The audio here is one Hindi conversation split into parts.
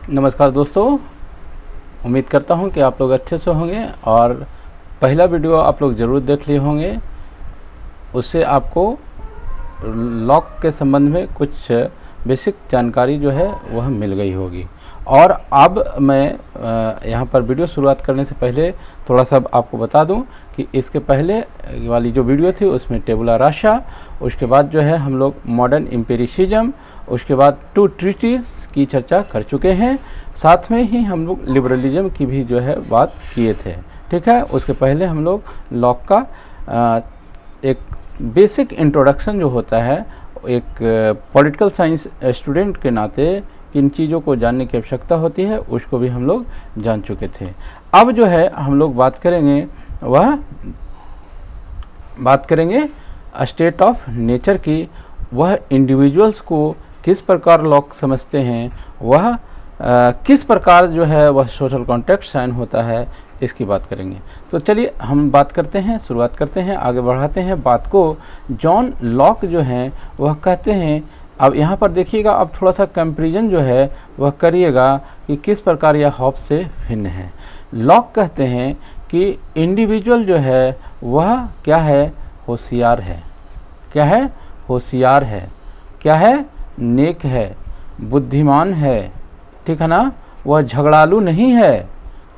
नमस्कार दोस्तों, उम्मीद करता हूं कि आप लोग अच्छे से होंगे और पहला वीडियो आप लोग ज़रूर देख लिए होंगे। उससे आपको लॉक के संबंध में कुछ बेसिक जानकारी जो है वह मिल गई होगी। और अब मैं यहाँ पर वीडियो शुरुआत करने से पहले थोड़ा सा आपको बता दूं कि इसके पहले वाली जो वीडियो थी उसमें टेबुला रासा, उसके बाद जो है हम लोग मॉडर्न एम्पिरिसिज्म, उसके बाद 2 ट्रीटीज़ की चर्चा कर चुके हैं। साथ में ही हम लोग लिबरलिज्म की भी जो है बात किए थे। ठीक है, उसके पहले हम लोग लॉक का एक बेसिक इंट्रोडक्शन जो होता है, एक पॉलिटिकल साइंस स्टूडेंट के नाते किन चीज़ों को जानने की आवश्यकता होती है उसको भी हम लोग जान चुके थे। अब जो है हम लोग बात करेंगे स्टेट ऑफ नेचर की। वह इंडिविजुअल्स को किस प्रकार लॉक समझते हैं, वह किस प्रकार जो है वह सोशल कॉन्ट्रैक्ट साइन होता है, इसकी बात करेंगे। तो चलिए हम बात करते हैं, शुरुआत करते हैं, आगे बढ़ाते हैं बात को। जॉन लॉक जो हैं वह कहते हैं, अब यहाँ पर देखिएगा, अब थोड़ा सा कंपैरिजन जो है वह करिएगा कि किस प्रकार यह हॉब्स से भिन्न है। लॉक कहते हैं कि इंडिविजुअल जो है वह क्या है, होशियार है। क्या है? होशियार है। क्या है? नेक है, बुद्धिमान है। ठीक है ना? वह झगड़ालू नहीं है।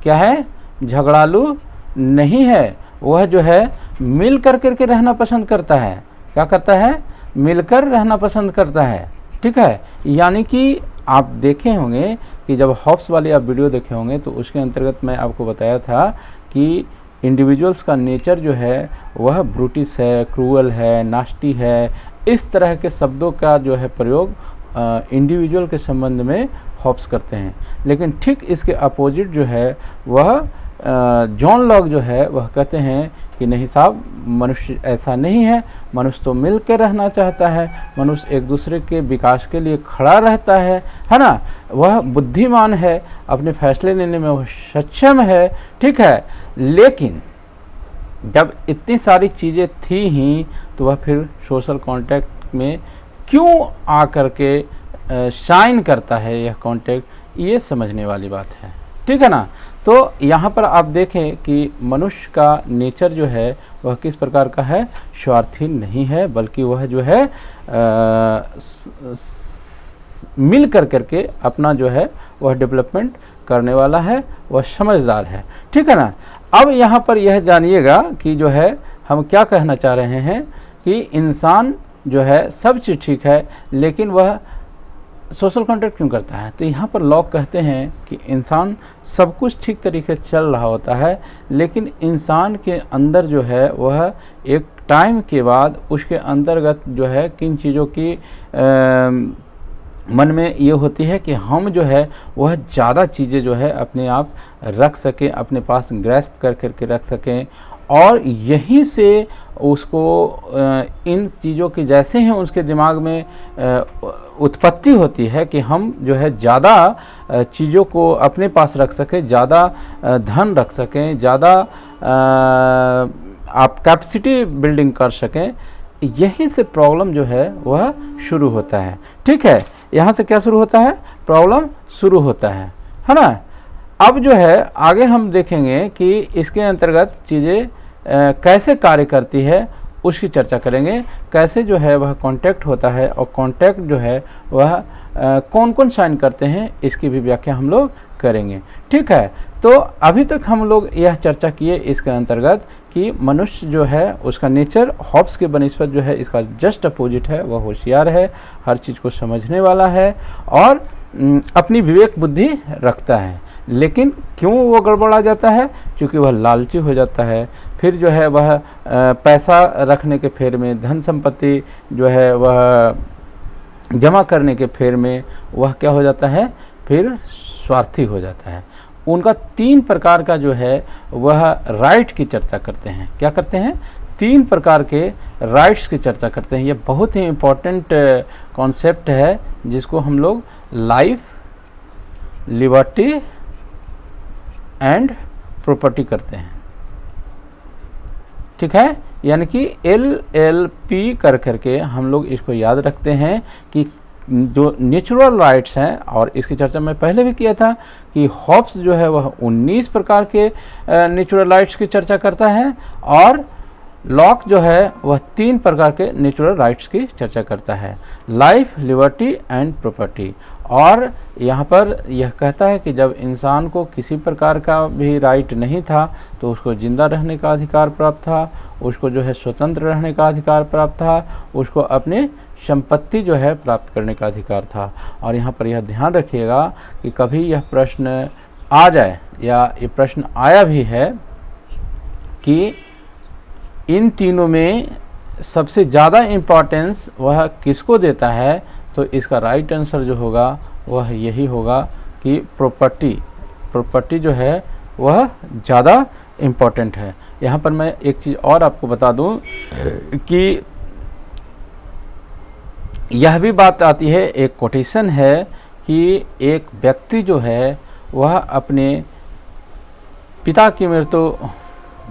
क्या है? झगड़ालू नहीं है। वह जो है मिल कर के रहना पसंद करता है। क्या करता है? मिलकर रहना पसंद करता है। ठीक है, यानी कि आप देखे होंगे कि जब हॉब्स वाली आप वीडियो देखे होंगे तो उसके अंतर्गत मैं आपको बताया था कि इंडिविजुअल्स का नेचर जो है वह ब्रूटिस है, क्रूअल है, नास्टी है। इस तरह के शब्दों का जो है प्रयोग इंडिविजुअल के संबंध में हॉब्स करते हैं। लेकिन ठीक इसके अपोजिट जो है वह जॉन लॉक जो है वह कहते हैं कि नहीं साहब, मनुष्य ऐसा नहीं है। मनुष्य तो मिल के रहना चाहता है, मनुष्य एक दूसरे के विकास के लिए खड़ा रहता है ना? वह बुद्धिमान है, अपने फैसले लेने में वह सक्षम है। ठीक है, लेकिन जब इतनी सारी चीज़ें थी ही तो वह फिर सोशल कॉन्ट्रैक्ट में क्यों आकर के शाइन करता है यह कॉन्ट्रैक्ट, ये समझने वाली बात है। ठीक है ना? तो यहाँ पर आप देखें कि मनुष्य का नेचर जो है वह किस प्रकार का है, स्वार्थी नहीं है, बल्कि वह जो है मिल कर के अपना जो है वह डेवलपमेंट करने वाला है, वह समझदार है। ठीक है ना? अब यहाँ पर यह जानिएगा कि जो है हम क्या कहना चाह रहे हैं कि इंसान जो है सब चीज़ ठीक है, लेकिन वह सोशल कॉन्ट्रैक्ट क्यों करता है। तो यहाँ पर लॉक कहते हैं कि इंसान सब कुछ ठीक तरीके से चल रहा होता है, लेकिन इंसान के अंदर जो है वह एक टाइम के बाद उसके अंतर्गत जो है किन चीज़ों की मन में ये होती है कि हम जो है वह ज़्यादा चीज़ें जो है अपने आप रख सकें, अपने पास ग्रैस्प कर के रख सकें। और यहीं से उसको इन चीज़ों की जैसे ही उसके दिमाग में उत्पत्ति होती है कि हम जो है ज़्यादा चीज़ों को अपने पास रख सकें, ज़्यादा धन रख सकें, ज़्यादा आप कैपेसिटी बिल्डिंग कर सकें, यहीं से प्रॉब्लम जो है वह शुरू होता है। ठीक है, यहाँ से क्या शुरू होता है? प्रॉब्लम शुरू होता है ना? अब जो है आगे हम देखेंगे कि इसके अंतर्गत चीज़ें कैसे कार्य करती है उसकी चर्चा करेंगे। कैसे जो है वह कॉन्टैक्ट होता है और कॉन्टैक्ट जो है वह कौन कौन साइन करते हैं, इसकी भी व्याख्या हम लोग करेंगे। ठीक है, तो अभी तक हम लोग यह चर्चा किए इसके अंतर्गत कि मनुष्य जो है उसका नेचर हॉब्स के बनिस्बत जो है इसका जस्ट अपोजिट है। वह होशियार है, हर चीज़ को समझने वाला है और अपनी विवेक बुद्धि रखता है। लेकिन क्यों वो गड़बड़ा जाता है? क्योंकि वह लालची हो जाता है। फिर जो है वह पैसा रखने के फेर में, धन संपत्ति जो है वह जमा करने के फेर में वह क्या हो जाता है, फिर स्वार्थी हो जाता है। उनका 3 प्रकार का जो है वह राइट की चर्चा करते हैं। क्या करते हैं? 3 प्रकार के राइट्स की चर्चा करते हैं। ये बहुत ही इम्पोर्टेंट कॉन्सेप्ट है जिसको हम लोग लाइफ, लिबर्टी एंड प्रॉपर्टी करते हैं। ठीक है, यानी कि LLP कर करके हम लोग इसको याद रखते हैं कि जो नेचुरल राइट्स हैं, और इसकी चर्चा मैं पहले भी किया था कि हॉब्स जो है वह 19 प्रकार के नेचुरल राइट्स की चर्चा करता है, और लॉक जो है वह 3 प्रकार के नेचुरल राइट्स की चर्चा करता है, लाइफ, लिबर्टी एंड प्रॉपर्टी। और यहाँ पर यह कहता है कि जब इंसान को किसी प्रकार का भी राइट नहीं था तो उसको जिंदा रहने का अधिकार प्राप्त था, उसको जो है स्वतंत्र रहने का अधिकार प्राप्त था, उसको अपनी संपत्ति जो है प्राप्त करने का अधिकार था। और यहाँ पर यह ध्यान रखिएगा कि कभी यह प्रश्न आ जाए, या ये प्रश्न आया भी है कि इन तीनों में सबसे ज़्यादा इम्पोर्टेंस वह किसको देता है, तो इसका राइट आंसर जो होगा वह यही होगा कि प्रॉपर्टी जो है वह ज़्यादा इम्पोर्टेंट है। यहाँ पर मैं एक चीज़ और आपको बता दूं कि यह भी बात आती है, एक कोटेशन है कि एक व्यक्ति जो है वह अपने पिता की मृत्यु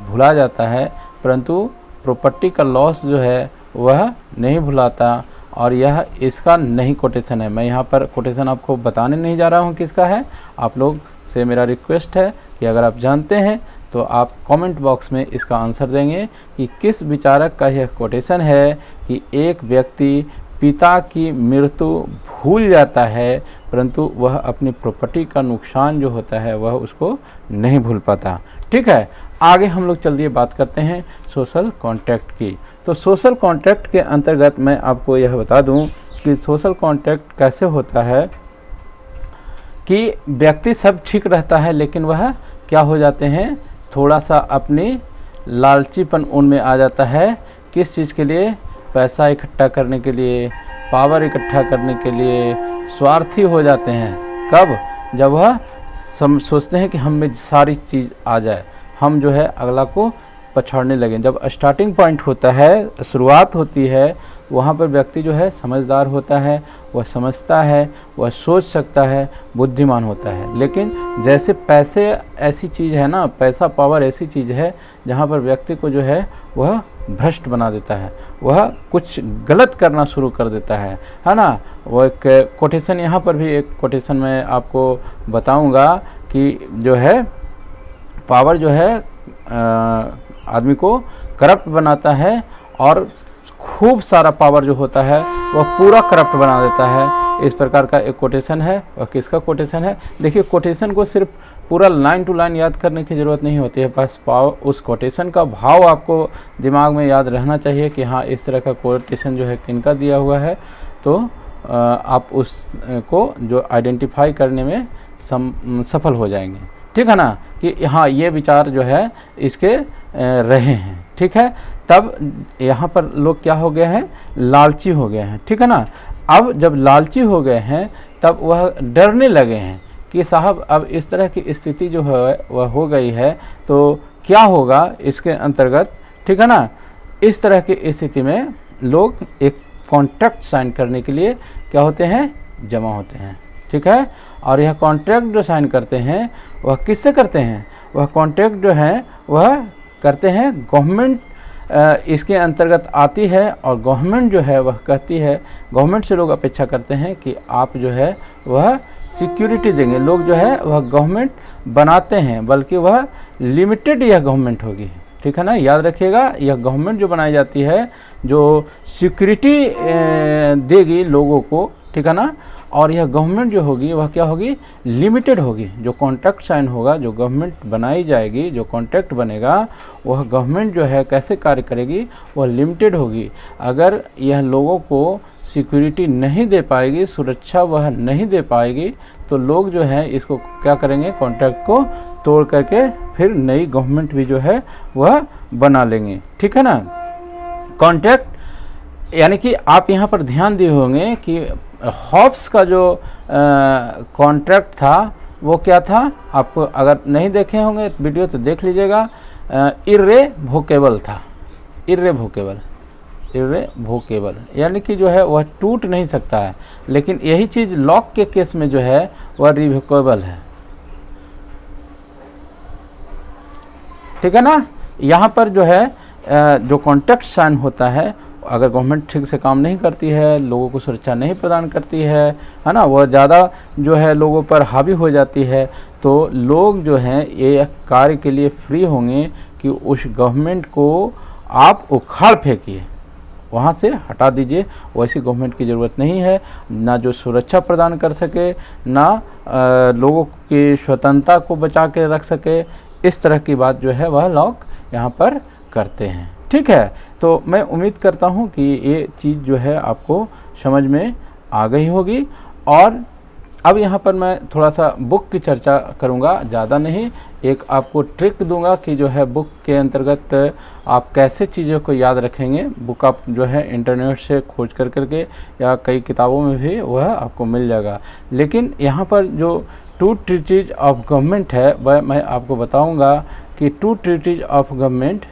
भुला जाता है, परंतु प्रॉपर्टी का लॉस जो है वह नहीं भुलाता, और यह इसका नहीं कोटेशन है। मैं यहाँ पर कोटेशन आपको बताने नहीं जा रहा हूँ किसका है, आप लोग से मेरा रिक्वेस्ट है कि अगर आप जानते हैं तो आप कमेंट बॉक्स में इसका आंसर देंगे कि किस विचारक का यह कोटेशन है कि एक व्यक्ति पिता की मृत्यु भूल जाता है, परंतु वह अपनी प्रॉपर्टी का नुकसान जो होता है वह उसको नहीं भूल पाता। ठीक है, आगे हम लोग चलिए बात करते हैं सोशल कॉन्ट्रैक्ट की। तो सोशल कॉन्ट्रैक्ट के अंतर्गत मैं आपको यह बता दूं कि सोशल कॉन्ट्रैक्ट कैसे होता है कि व्यक्ति सब ठीक रहता है, लेकिन वह क्या हो जाते हैं, थोड़ा सा अपनी लालचीपन उनमें आ जाता है। किस चीज़ के लिए? पैसा इकट्ठा करने के लिए, पावर इकट्ठा करने के लिए स्वार्थी हो जाते हैं। कब? जब वह सोचते हैं कि हम में सारी चीज़ आ जाए, हम जो है अगला को पछाड़ने लगें। जब स्टार्टिंग पॉइंट होता है, शुरुआत होती है, वहाँ पर व्यक्ति जो है समझदार होता है, वह समझता है, वह सोच सकता है, बुद्धिमान होता है। लेकिन जैसे पैसे ऐसी चीज़ है ना, पैसा पावर ऐसी चीज़ है जहाँ पर व्यक्ति को जो है वह भ्रष्ट बना देता है, वह कुछ गलत करना शुरू कर देता है ना। वो एक कोटेशन, यहाँ पर भी एक कोटेशन मैं आपको बताऊँगा कि जो है पावर जो है आदमी को करप्ट बनाता है, और खूब सारा पावर जो होता है वह पूरा करप्ट बना देता है। इस प्रकार का एक कोटेशन है। वह किसका कोटेशन है? देखिए, कोटेशन को सिर्फ पूरा लाइन टू लाइन याद करने की ज़रूरत नहीं होती है, बस उस कोटेशन का भाव आपको दिमाग में याद रहना चाहिए कि हाँ, इस तरह का कोटेशन जो है किनका दिया हुआ है, तो आप उसको जो आइडेंटिफाई करने में सफल हो जाएंगे। ठीक है ना, कि हाँ, ये विचार जो है इसके रहे हैं। ठीक है, तब यहाँ पर लोग क्या हो गए हैं? लालची हो गए हैं। ठीक है ना। अब जब लालची हो गए हैं तब वह डरने लगे हैं कि साहब अब इस तरह की स्थिति जो है वह हो गई है, तो क्या होगा इसके अंतर्गत। ठीक है ना। इस तरह की स्थिति में लोग एक कॉन्ट्रैक्ट साइन करने के लिए क्या होते हैं? जमा होते हैं। ठीक है, और यह कॉन्ट्रैक्ट जो साइन करते हैं वह किससे करते हैं? वह कॉन्ट्रैक्ट जो है वह करते हैं, गवर्नमेंट इसके अंतर्गत आती है, और गवर्नमेंट जो है वह कहती है, गवर्नमेंट से लोग अपेक्षा करते हैं कि आप जो है वह सिक्योरिटी देंगे। लोग जो है वह गवर्नमेंट बनाते हैं, बल्कि वह लिमिटेड यह गवर्नमेंट होगी। ठीक है ना, याद रखिएगा, यह गवर्नमेंट जो बनाई जाती है जो सिक्योरिटी देगी लोगों को। ठीक है ना, और यह गवर्नमेंट जो होगी वह क्या होगी? लिमिटेड होगी। जो कॉन्ट्रैक्ट साइन होगा, जो गवर्नमेंट बनाई जाएगी, जो कॉन्ट्रैक्ट बनेगा, वह गवर्नमेंट जो है कैसे कार्य करेगी? वह लिमिटेड होगी। अगर यह लोगों को सिक्योरिटी नहीं दे पाएगी, सुरक्षा वह नहीं दे पाएगी, तो लोग जो है इसको क्या करेंगे? कॉन्ट्रैक्ट को तोड़ करके फिर नई गवर्नमेंट भी जो है वह बना लेंगे। ठीक है ना। कॉन्ट्रैक्ट यानी कि आप यहाँ पर ध्यान दिए होंगे कि हॉब्स का जो कॉन्ट्रैक्ट था वो क्या था? आपको अगर नहीं देखे होंगे वीडियो तो देख लीजिएगा। इर्रेवोकेबल था, इर्रेवोकेबल यानी कि जो है वह टूट नहीं सकता है। लेकिन यही चीज़ लॉक के केस में जो है वह रिवोकेबल है। ठीक है ना। यहाँ पर जो है जो कॉन्ट्रैक्ट साइन होता है अगर गवर्नमेंट ठीक से काम नहीं करती है, लोगों को सुरक्षा नहीं प्रदान करती है ना, वह ज़्यादा जो है लोगों पर हावी हो जाती है, तो लोग जो हैं ये कार्य के लिए फ्री होंगे कि उस गवर्नमेंट को आप उखाड़ फेंकिए, वहाँ से हटा दीजिए। वैसी गवर्नमेंट की ज़रूरत नहीं है, ना जो सुरक्षा प्रदान कर सके, ना लोगों की स्वतंत्रता को बचा के रख सके। इस तरह की बात जो है वह लोग यहाँ पर करते हैं। ठीक है, तो मैं उम्मीद करता हूँ कि ये चीज़ जो है आपको समझ में आ गई होगी। और अब यहाँ पर मैं थोड़ा सा बुक की चर्चा करूँगा, ज़्यादा नहीं, एक आपको ट्रिक दूंगा कि जो है बुक के अंतर्गत आप कैसे चीज़ों को याद रखेंगे। बुक आप जो है इंटरनेट से खोज कर करके या कई किताबों में भी वह आपको मिल जाएगा। लेकिन यहाँ पर जो 2 ट्रीटीज ऑफ गवर्नमेंट है वह मैं आपको बताऊंगा कि 2 ट्रीटीज ऑफ गवर्नमेंट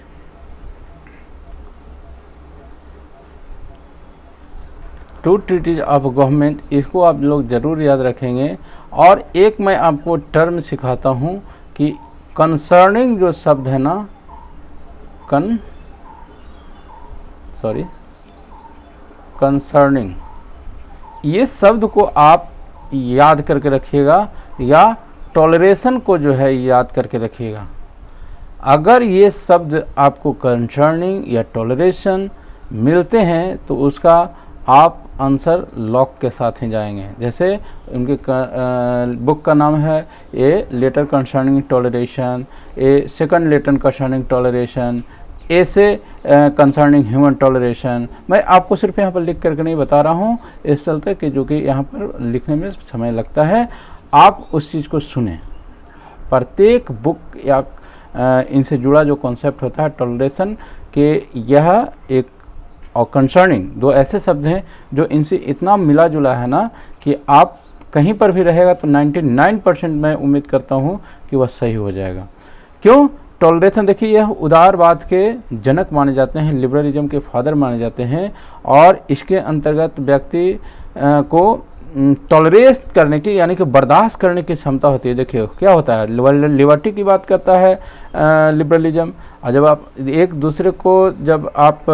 इसको आप लोग ज़रूर याद रखेंगे। और एक मैं आपको टर्म सिखाता हूँ कि कंसर्निंग जो शब्द है ना, कंसर्निंग, ये शब्द को आप याद करके रखिएगा, या टॉलरेशन को जो है याद करके रखिएगा। अगर ये शब्द आपको कंसर्निंग या टॉलरेशन मिलते हैं तो उसका आप आंसर लॉक के साथ ही जाएंगे। जैसे उनके बुक का नाम है a letter concerning toleration, a second letter concerning toleration, essay concerning human toleration. मैं आपको सिर्फ यहाँ पर लिख करके नहीं बता रहा हूँ इस चलते कि जो कि यहाँ पर लिखने में समय लगता है। आप उस चीज़ को सुने। प्रत्येक बुक या इनसे जुड़ा जो कॉन्सेप्ट होता है टॉलरेशन के, यह एक और कंसर्निंग, 2 ऐसे शब्द हैं जो इनसे इतना मिला जुला है ना कि आप कहीं पर भी रहेगा तो 99% मैं उम्मीद करता हूँ कि वह सही हो जाएगा। क्यों? टॉलरेशन देखिए, यह उदारवाद के जनक माने जाते हैं, लिबरलिज्म के फादर माने जाते हैं। और इसके अंतर्गत व्यक्ति को टॉलरेट करने की, यानी कि बर्दाश्त करने की क्षमता होती है। देखिए क्या होता है, लिबर्टी की बात करता है लिबरलिज्म। और जब आप एक दूसरे को जब आप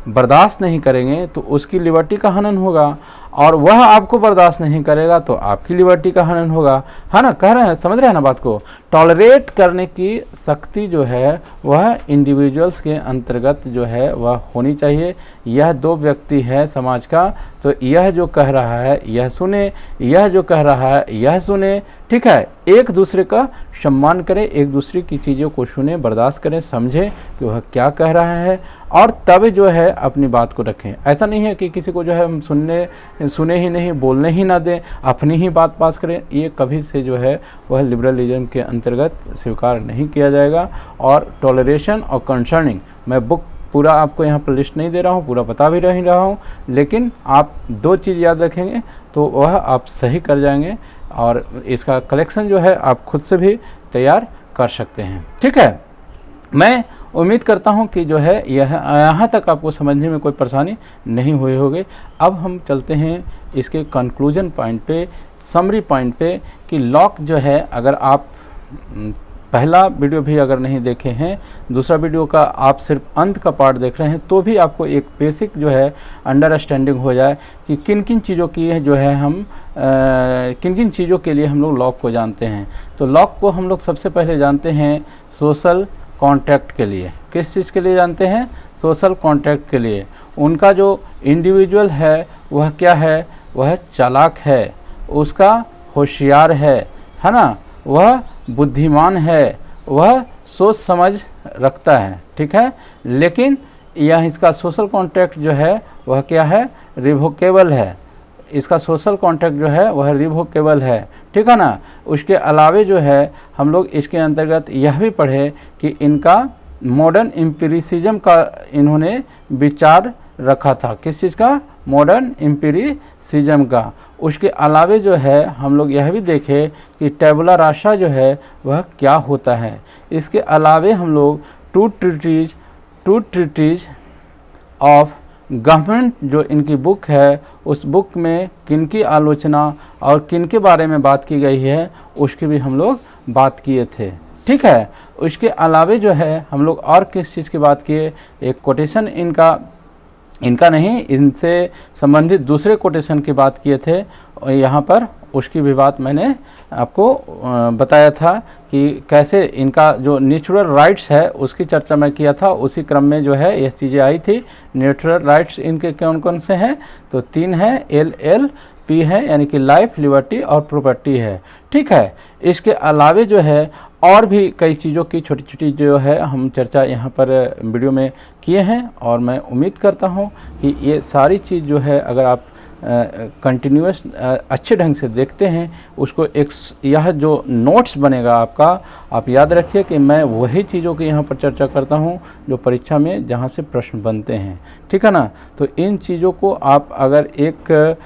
बर्दाश्त नहीं करेंगे तो उसकी लिबर्टी का हनन होगा, और वह आपको बर्दाश्त नहीं करेगा तो आपकी लिबर्टी का हनन होगा, है ना। कह रहे हैं, समझ रहे हैं ना बात को। टॉलरेट करने की शक्ति जो है वह इंडिविजुअल्स के अंतर्गत जो है वह होनी चाहिए। यह 2 व्यक्ति है समाज का, तो यह जो कह रहा है यह सुने, यह जो कह रहा है यह सुने। ठीक है, एक दूसरे का सम्मान करें, एक दूसरे की चीज़ों को सुने, बर्दाश्त करें, समझें कि वह क्या कह रहा है, और तब जो है अपनी बात को रखें। ऐसा नहीं है कि किसी को जो है हम सुने ही नहीं, बोलने ही ना दें, अपनी ही बात पास करें। ये कभी से जो है वह लिबरलिज्म के अंतर्गत स्वीकार नहीं किया जाएगा। और टॉलरेशन और कंसर्निंग, मैं बुक पूरा आपको यहाँ पर लिस्ट नहीं दे रहा हूँ, पूरा बता भी नहीं रहा हूँ, लेकिन आप 2 चीज़ याद रखेंगे तो वह आप सही कर जाएंगे। और इसका कलेक्शन जो है आप खुद से भी तैयार कर सकते हैं। ठीक है, मैं उम्मीद करता हूं कि जो है यह यहाँ तक आपको समझने में कोई परेशानी नहीं हुई होगी। अब हम चलते हैं इसके कंक्लूजन पॉइंट पे, समरी पॉइंट पे, कि लॉक जो है, अगर आप पहला वीडियो भी अगर नहीं देखे हैं, दूसरा वीडियो का आप सिर्फ अंत का पार्ट देख रहे हैं, तो भी आपको एक बेसिक जो है अंडरस्टैंडिंग हो जाए कि किन किन चीज़ों की जो है हम किन किन चीज़ों के लिए हम लोग लॉक को जानते हैं। तो लॉक को हम लोग सबसे पहले जानते हैं सोशल कॉन्टैक्ट के लिए। किस चीज़ के लिए जानते हैं? सोशल कॉन्टैक्ट के लिए। उनका जो इंडिविजुअल है वह क्या है? वह चालाक है, उसका होशियार है ना, वह बुद्धिमान है, वह सोच समझ रखता है। ठीक है, लेकिन यह इसका सोशल कॉन्टैक्ट जो है वह क्या है? रिवोकेबल है। इसका सोशल कॉन्टैक्ट जो है वह रिवोकेबल है। ठीक है ना। उसके अलावे जो है हम लोग इसके अंतर्गत यह भी पढ़े कि इनका मॉडर्न एम्पिरिसिज्म का इन्होंने विचार रखा था। किस चीज़ का? मॉडर्न एम्पिरिसिज्म का। उसके अलावे जो है हम लोग यह भी देखें कि टैबुला रासा जो है वह क्या होता है। इसके अलावे हम लोग टू ट्रीटीज ऑफ गवर्नमेंट जो इनकी बुक है, उस बुक में किनकी आलोचना और किनके बारे में बात की गई है उसकी भी हम लोग बात किए थे। ठीक है। उसके अलावे जो है हम लोग और किस चीज़ की बात किए? एक कोटेशन इनका इनका नहीं, इनसे संबंधित दूसरे कोटेशन की बात किए थे यहाँ पर, उसकी भी बात मैंने आपको बताया था कि कैसे इनका जो नेचुरल राइट्स है उसकी चर्चा मैं किया था। उसी क्रम में जो है ये चीज़ें आई थी। नेचुरल राइट्स इनके कौन कौन से हैं, तो 3 हैं, LLP है, यानी कि लाइफ, लिबर्टी और प्रॉपर्टी है। ठीक है, इसके अलावे जो है और भी कई चीज़ों की छोटी छोटी जो है हम चर्चा यहाँ पर वीडियो में किए हैं, और मैं उम्मीद करता हूँ कि ये सारी चीज़ जो है अगर आप कंटिन्यूस अच्छे ढंग से देखते हैं उसको, एक यह जो नोट्स बनेगा आपका, आप याद रखिए कि मैं वही चीज़ों की यहाँ पर चर्चा करता हूँ जो परीक्षा में जहाँ से प्रश्न बनते हैं। ठीक है ना, तो इन चीज़ों को आप अगर एक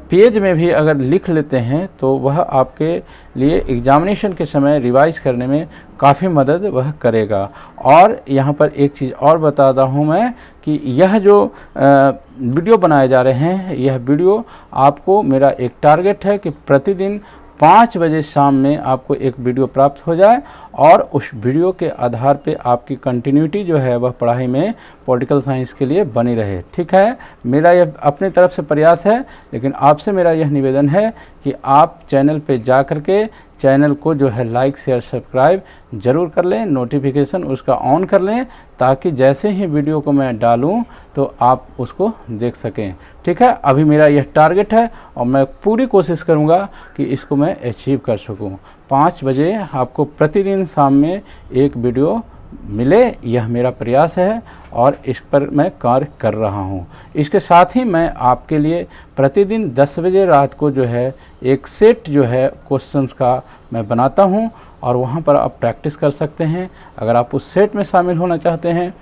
पेज में भी अगर लिख लेते हैं तो वह आपके लिए एग्जामिनेशन के समय रिवाइज करने में काफ़ी मदद वह करेगा। और यहाँ पर एक चीज़ और बता रहा हूँ मैं कि यह जो वीडियो बनाए जा रहे हैं, यह वीडियो आपको, मेरा एक टारगेट है कि प्रतिदिन 5 बजे शाम में आपको एक वीडियो प्राप्त हो जाए, और उस वीडियो के आधार पे आपकी कंटिन्यूटी जो है वह पढ़ाई में पॉलिटिकल साइंस के लिए बनी रहे। ठीक है, मेरा यह अपनी तरफ से प्रयास है, लेकिन आपसे मेरा यह निवेदन है कि आप चैनल पे जा कर के चैनल को जो है लाइक, शेयर, सब्सक्राइब ज़रूर कर लें, नोटिफिकेशन उसका ऑन कर लें, ताकि जैसे ही वीडियो को मैं डालूं तो आप उसको देख सकें। ठीक है, अभी मेरा यह टारगेट है और मैं पूरी कोशिश करूंगा कि इसको मैं अचीव कर सकूं। 5 बजे आपको प्रतिदिन शाम में एक वीडियो मिले, यह मेरा प्रयास है और इस पर मैं कार्य कर रहा हूँ। इसके साथ ही मैं आपके लिए प्रतिदिन 10 बजे रात को जो है एक सेट जो है क्वेश्चंस का मैं बनाता हूँ, और वहाँ पर आप प्रैक्टिस कर सकते हैं। अगर आप उस सेट में शामिल होना चाहते हैं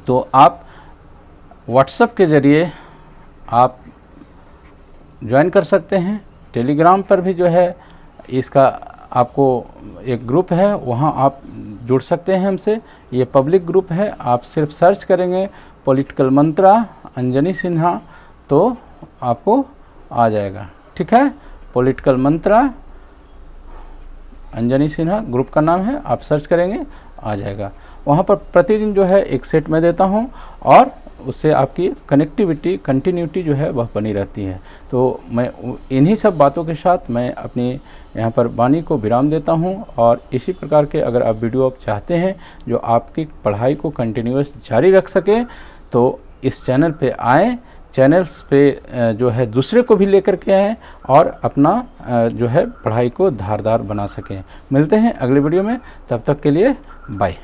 तो आप व्हाट्सएप के ज़रिए आप ज्वाइन कर सकते हैं। टेलीग्राम पर भी जो है इसका आपको एक ग्रुप है, वहाँ आप जुड़ सकते हैं हमसे। ये पब्लिक ग्रुप है, आप सिर्फ सर्च करेंगे पॉलिटिकल मंत्रा अंजनी सिन्हा तो आपको आ जाएगा। ठीक है, पॉलिटिकल मंत्रा अंजनी सिन्हा ग्रुप का नाम है, आप सर्च करेंगे आ जाएगा। वहाँ पर प्रतिदिन जो है एक सेट मैं देता हूँ, और उससे आपकी कनेक्टिविटी, कंटिन्यूटी जो है वह बनी रहती है। तो मैं इन्हीं सब बातों के साथ मैं अपनी यहाँ पर वाणी को विराम देता हूँ, और इसी प्रकार के अगर आप वीडियो आप चाहते हैं जो आपकी पढ़ाई को कंटिन्यूस जारी रख सके, तो इस चैनल पे आएँ, चैनल्स पे जो है दूसरे को भी लेकर के आएँ और अपना जो है पढ़ाई को धारदार बना सकें। मिलते हैं अगले वीडियो में, तब तक के लिए बाय।